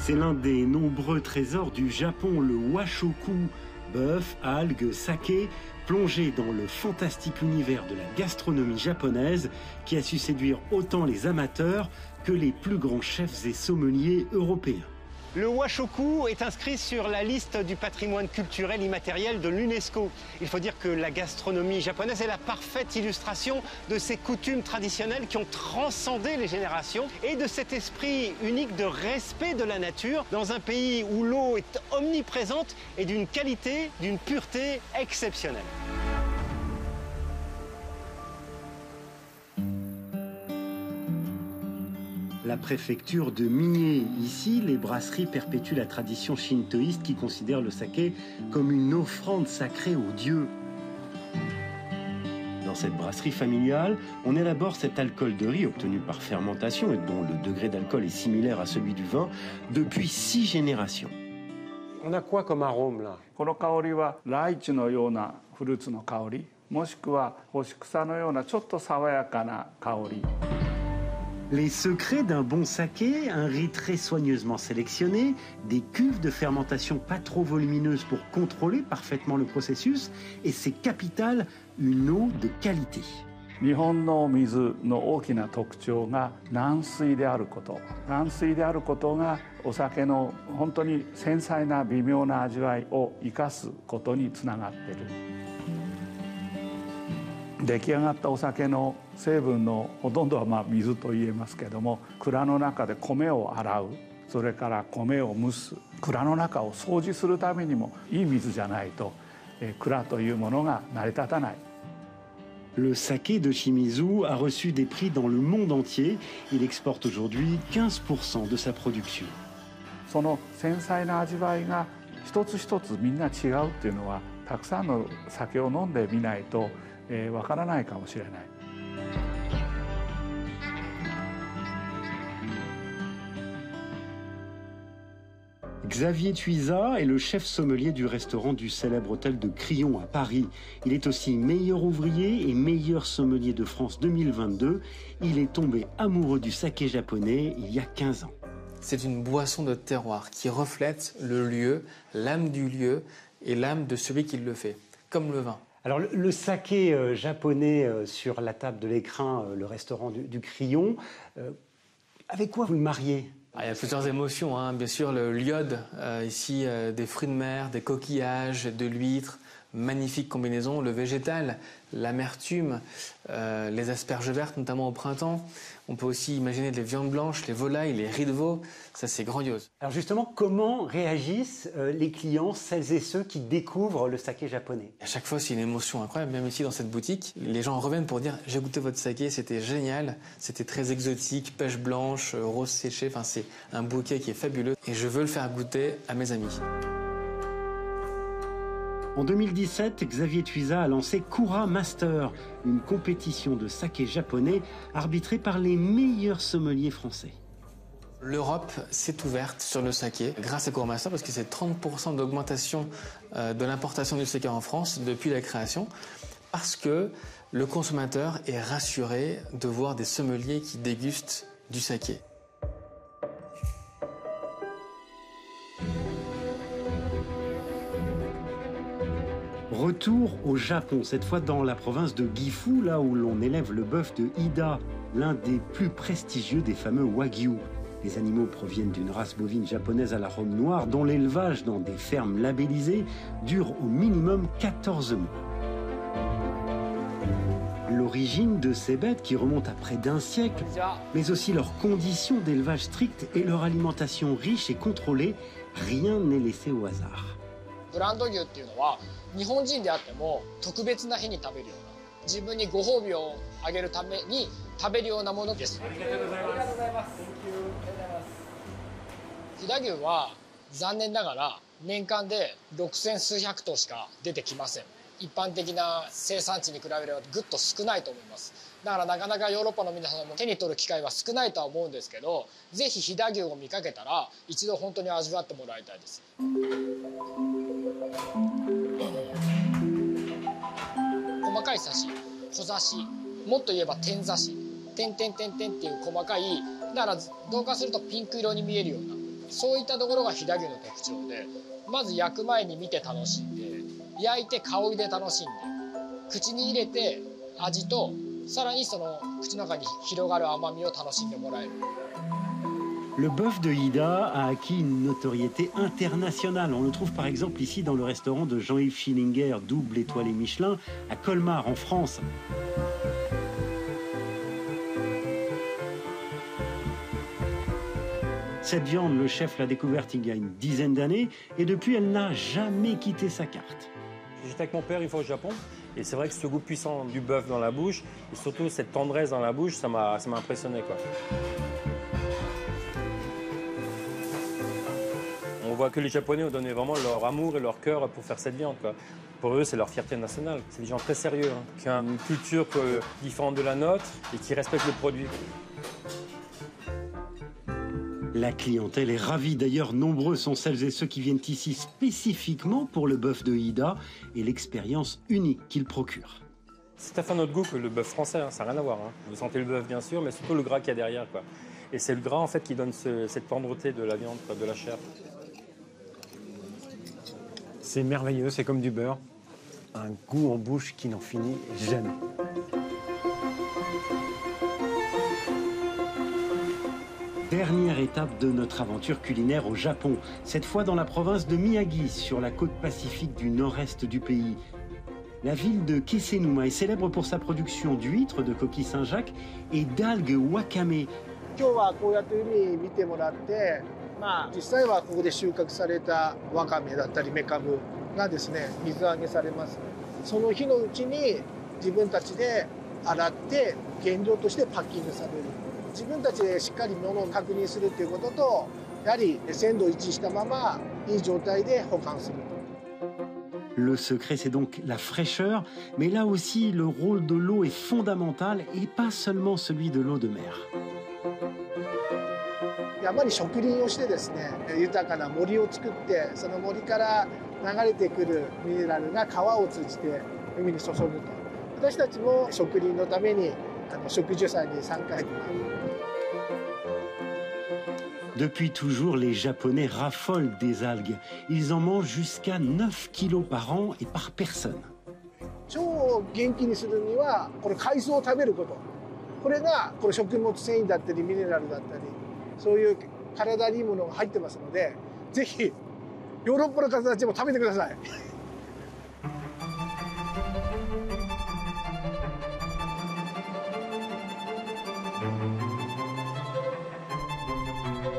C'est l'un des nombreux trésors du Japon, le washoku, bœuf, algues, saké, plongé dans le fantastique univers de la gastronomie japonaise qui a su séduire autant les amateurs que les plus grands chefs et sommeliers européens. Le washoku est inscrit sur la liste du patrimoine culturel immatériel de l'UNESCO. Il faut dire que la gastronomie japonaise est la parfaite illustration de ces coutumes traditionnelles qui ont transcendé les générations et de cet esprit unique de respect de la nature dans un pays où l'eau est omniprésente et d'une qualité, d'une pureté exceptionnelle. La préfecture de Mie. Ici, les brasseries perpétuent la tradition shintoïste qui considère le saké comme une offrande sacrée aux dieux. Dans cette brasserie familiale, on élabore cet alcool de riz obtenu par fermentation et dont le degré d'alcool est similaire à celui du vin depuis 6 générations. On a quoi comme arôme là? この香りはライチのようなフルーツの香り、もしくは干し草のようなちょっと爽やかな香り。 Les secrets d'un bon saké, un riz très soigneusement sélectionné, des cuves de fermentation pas trop volumineuses pour contrôler parfaitement le processus, et c'est capital, une eau de qualité. 日本の水の大きな特徴が軟水であること。軟水であることがお酒の本当に繊細な微妙な味わいを生かすことにつながっている。 出来上がったお酒の成分のほとんどは水と言えますけれども、蔵の中で米を洗う、それから米を蒸す、蔵の中を掃除するためにもいい水じゃないと蔵というものが成り立たない。 Le saké de Shimizu a reçu des prix dans le monde entier. Il exporte aujourd'hui 15% de sa production. その繊細な味わいが一つ一つみんな違うっていうのは、たくさんの酒を飲んでみないと わからないかもしれない。 Xavier Tuisa est le chef sommelier du restaurant du célèbre hôtel de Crillon à Paris. Il est aussi meilleur ouvrier et meilleur sommelier de France 2022. Il est tombé amoureux du saké japonais il y a 15 ans. C'est une boisson de terroir qui reflète le lieu, l'âme du lieu et l'âme de celui qui le fait, comme le vin. Alors le saké japonais sur la table de l'écrin, le restaurant du Crillon, avec quoi vous le mariez? Il y a plusieurs émotions, hein. Bien sûr le l'iode, ici des fruits de mer, des coquillages, de l'huître, magnifique combinaison, le végétal, l'amertume, les asperges vertes notamment au printemps. On peut aussi imaginer les viandes blanches, les volailles, les riz de veau, ça c'est grandiose. Alors justement, comment réagissent les clients, celles et ceux qui découvrent le saké japonais? À chaque fois c'est une émotion incroyable, même ici dans cette boutique, les gens reviennent pour dire j'ai goûté votre saké, c'était génial, c'était très exotique, pêche blanche, rose séchée, enfin c'est un bouquet qui est fabuleux et je veux le faire goûter à mes amis. En 2017, Xavier Tuisa a lancé Kura Master, une compétition de saké japonais arbitrée par les meilleurs sommeliers français. L'Europe s'est ouverte sur le saké grâce à Kura Master parce que c'est 30% d'augmentation de l'importation du saké en France depuis la création parce que le consommateur est rassuré de voir des sommeliers qui dégustent du saké. Retour au Japon, cette fois dans la province de Gifu, là où l'on élève le bœuf de Ida, l'un des plus prestigieux des fameux Wagyu. Les animaux proviennent d'une race bovine japonaise à la robe noire, dont l'élevage dans des fermes labellisées dure au minimum 14 mois. L'origine de ces bêtes, qui remonte à près d'un siècle, mais aussi leurs conditions d'élevage strictes et leur alimentation riche et contrôlée, rien n'est laissé au hasard. ブランド牛っていうのは日本人であっても特別な日に食べるような自分にご褒美をあげるために食べるようなものです。ありがとうございます。飛騨牛は残念ながら年間で6000数百頭しか出てきません。一般的な生産地に比べればぐっと少ないと思います。だからなかなかヨーロッパの皆さんも手に取る機会は少ないとは思うんですけど、ぜひ飛騨牛を見かけたら一度本当に味わってもらいたいです。細かいサシ、小刺し、もっと言えば天刺し、点々点々っていう細かい、だから同化するとピンク色に見えるようなそういったところが飛騨牛の特徴で、まず焼く前に見て楽しんで、焼いて香りで楽しんで、口に入れて味と、さらにその口の中に広がる甘みを楽しんでもらえる。Le bœuf de Hida a acquis une notoriété internationale. On le trouve par exemple ici dans le restaurant de Jean-Yves Schillinger, double étoilé Michelin, à Colmar en France. Cette viande, le chef l'a découverte il y a une dizaine d'années et depuis, elle n'a jamais quitté sa carte. J'étais avec mon père une fois au Japon et c'est vrai que ce goût puissant du bœuf dans la bouche et surtout cette tendresse dans la bouche, ça m'a impressionné, quoi. On voit que les Japonais ont donné vraiment leur amour et leur cœur pour faire cette viande, quoi. Pour eux, c'est leur fierté nationale. C'est des gens très sérieux, hein, qui ont une culture différente de la nôtre et qui respectent le produit. La clientèle est ravie. D'ailleurs, nombreux sont celles et ceux qui viennent ici spécifiquement pour le bœuf de Hida et l'expérience unique qu'il procure. C'est à fait notre goût que le bœuf français, hein, ça n'a rien à voir. Hein. Vous sentez le bœuf, bien sûr, mais surtout le gras qu'il y a derrière, quoi. Et c'est le gras, en fait, qui donne cette tendreté de la viande, quoi, de la chair. C'est merveilleux, c'est comme du beurre. Un goût en bouche qui n'en finit jamais. Dernière étape de notre aventure culinaire au Japon, cette fois dans la province de Miyagi, sur la côte pacifique du nord-est du pays. La ville de Kisenuma est célèbre pour sa production d'huîtres, de coquilles Saint-Jacques et d'algues wakame. 今日はこうやって海見てもらって、実際はここで収穫されたわかめだったりメカブがですね、水揚げされます。その日のうちに自分たちで洗って原料としてパッキングされる。自分たちでしっかり物を確認するということと、やはり鮮度を維持したままいい状態で保管すると。Le secret, c'est donc la fraîcheur, mais là aussi, le rôle de l'eau est fondamental et pas seulement celui de l'eau de mer. 山に植林をしてですね、豊かな森を作って、その森から流れてくるミネラルが川を通じて海に注ぐと。私たちも植林のために植樹祭に参加できます。Depuis toujours, les Japonais raffolent des algues. Ils en mangent jusqu'à 9 kilos par an et par personne. 超元気にするにはこれ海藻を食べること、これがこれ食物繊維だったりミネラルだったり、そういう体にいいものが入ってますので、ぜひヨーロッパの方たちも食べてください。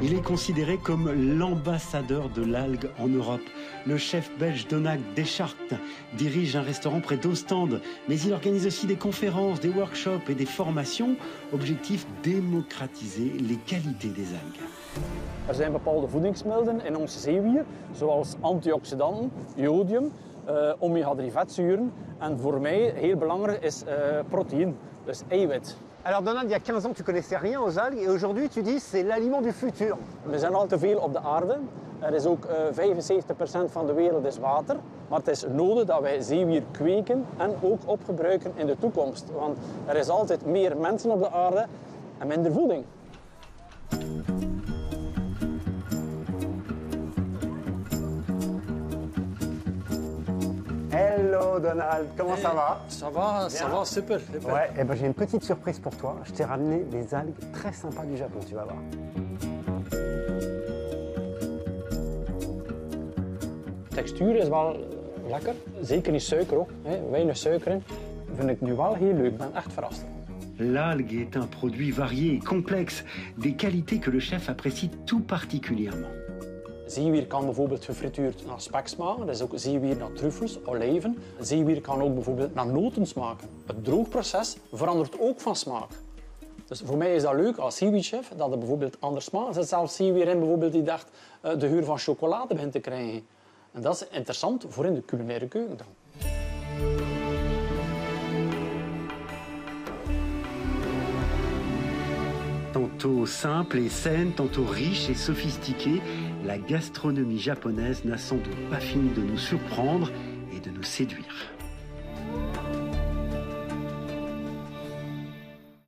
Il est considéré comme l'ambassadeur de l'algue en Europe. Le chef belge Donald Deschartes dirige un restaurant près d'Ostende, mais il organise aussi des conférences, des workshops et des formations. Objectif, démocratiser les qualités des algues. Er zijn bepaalde voedingsmiddelen in onze zeewier, zoals antioxidanten, jodium, omega-3 vetzuren. En voor mij heel belangrijk is proteïne, dus eiwit. Alors Donald, il y a 15 ans, tu connaissais rien aux algues et aujourd'hui, tu dis c'est l'aliment du futur. We zijn al te veel op de aarde. Er is ook 75% van de wereld is water. Maar het is nodig dat wij zeewier kweken en ook opgebruiken in de toekomst. Want er is altijd meer mensen op de aarde en minder voeding. Hello Donald, comment ça va? Ça va super. Ouais, et ben j'ai une petite surprise pour toi. Je t'ai ramené des algues très sympas du Japon, tu vas voir. De textuur is wel lekker, zeker niet suiker ook. Weinig suiker in. Vind ik nu wel heel leuk, ik ben echt verrast. L'algue est un produit varié et complexe, des qualités que le chef apprécie tout particulièrement. Zeewier kan bijvoorbeeld gefrituurd naar spek smaken. Er is ook zeewier naar truffels, olijven. Zeewier kan ook bijvoorbeeld naar noten smaken. Het droogproces verandert ook van smaak. Dus voor mij is dat leuk als zeewierchef, dat het bijvoorbeeld anders smaakt. Er zit zelfs zeewier in bijvoorbeeld die dacht de geur van chocolade begint te krijgen. En dat is interessant voor in de culinaire keuken dan. Tantôt simple et saine, tantôt riche et sophistiquée, la gastronomie japonaise n'a sans doute pas fini de nous surprendre et de nous séduire.